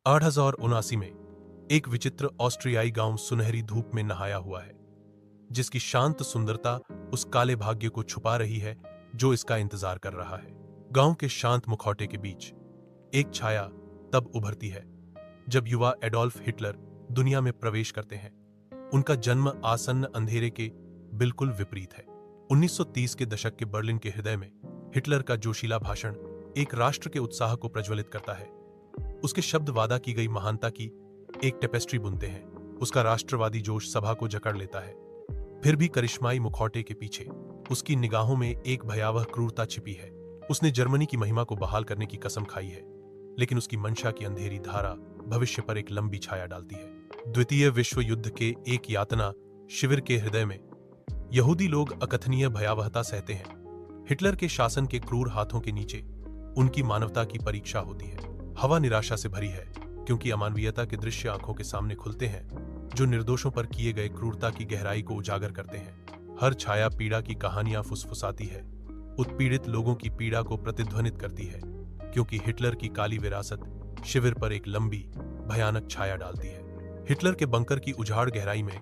1879 में एक विचित्र ऑस्ट्रियाई गांव सुनहरी धूप में नहाया हुआ है, जिसकी शांत सुंदरता उस काले भाग्य को छुपा रही है जो इसका इंतजार कर रहा है। गांव के शांत मुखौटे के बीच एक छाया तब उभरती है जब युवा एडोल्फ हिटलर दुनिया में प्रवेश करते हैं। उनका जन्म आसन्न अंधेरे के बिल्कुल विपरीत है। 1930 के दशक के बर्लिन के हृदय में हिटलर का जोशीला भाषण एक राष्ट्र के उत्साह को प्रज्वलित करता है। उसके शब्द वादा की गई महानता की एक टेपेस्ट्री बुनते हैं। उसका राष्ट्रवादी जोश सभा को जकड़ लेता है। फिर भी करिश्माई मुखौटे के पीछे उसकी निगाहों में एक भयावह क्रूरता छिपी है। उसने जर्मनी की महिमा को बहाल करने की कसम खाई है, लेकिन उसकी मंशा की अंधेरी धारा भविष्य पर एक लंबी छाया डालती है। द्वितीय विश्व युद्ध के एक यातना शिविर के हृदय में यहूदी लोग अकथनीय भयावहता सहते हैं। हिटलर के शासन के क्रूर हाथों के नीचे उनकी मानवता की परीक्षा होती है। हवा निराशा से भरी है, क्योंकि अमानवीयता के दृश्य आंखों के सामने खुलते हैं जो निर्दोषों पर किए गए क्रूरता की गहराई को उजागर करते हैं। हर छाया पीड़ा की कहानियां फुसफुसाती है, उत्पीड़ित लोगों की पीड़ा को प्रतिध्वनित करती है, क्योंकि हिटलर की काली विरासत शिविर पर एक लंबी भयानक छाया डालती है। हिटलर के बंकर की उजाड़ गहराई में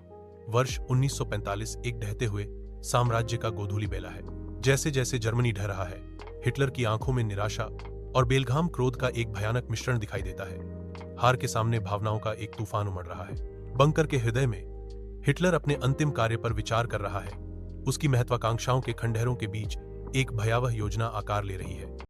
वर्ष 1945 एक ढहते हुए साम्राज्य का गोधूली बेला है। जैसे जैसे जर्मनी ढह रहा है, हिटलर की आंखों में निराशा और बेलघाम क्रोध का एक भयानक मिश्रण दिखाई देता है। हार के सामने भावनाओं का एक तूफान उमड़ रहा है। बंकर के हृदय में हिटलर अपने अंतिम कार्य पर विचार कर रहा है। उसकी महत्वाकांक्षाओं के खंडहरों के बीच एक भयावह योजना आकार ले रही है।